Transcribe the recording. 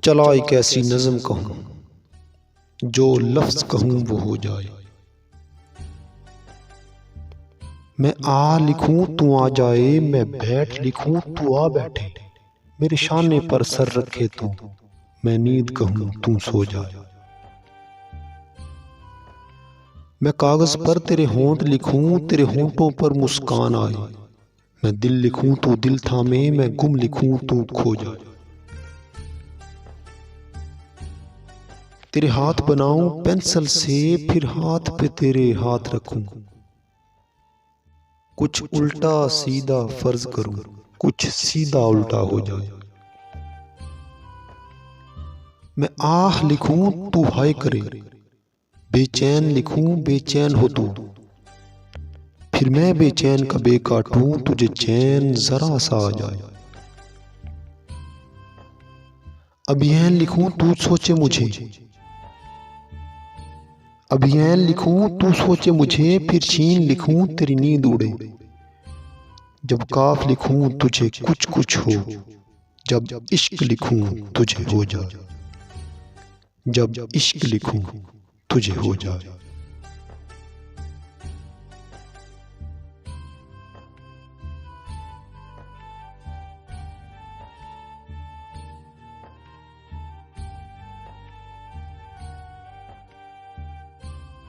चला एक ऐसी नज़म कहूँ, जो लफ्ज़ कहूँ वो हो जाए। मैं आ लिखूं तू आ जाए, मैं बैठ लिखूं तू आ बैठे। मेरे शाने पर सर रखे तू, मैं नींद कहूँ तू सो जाए। मैं कागज़ पर तेरे होंठ लिखूं, तेरे होंठों पर मुस्कान आए। मैं दिल लिखूं तू दिल थामे, मैं गुम लिखूं तू खो जाए। तेरे हाथ बनाऊं पेंसिल से, फिर हाथ पे तेरे हाथ रखूं। कुछ उल्टा सीधा फर्ज करूं, कुछ सीधा उल्टा हो जाए। मैं आह लिखूं तू हाय करे, बेचैन लिखूं बेचैन हो तू। फिर मैं बेचैन का बे काटूं, तुझे चैन जरा सा आ जाए। अभियान लिखूं तू सोचे मुझे, अभियान लिखूं तू सोचे मुझे। फिर शीन लिखूं तेरी नींद उड़े। जब काफ लिखूं तुझे कुछ कुछ हो, जब इश्क लिखूं तुझे हो जाए। जब इश्क लिखूं तुझे हो जाए।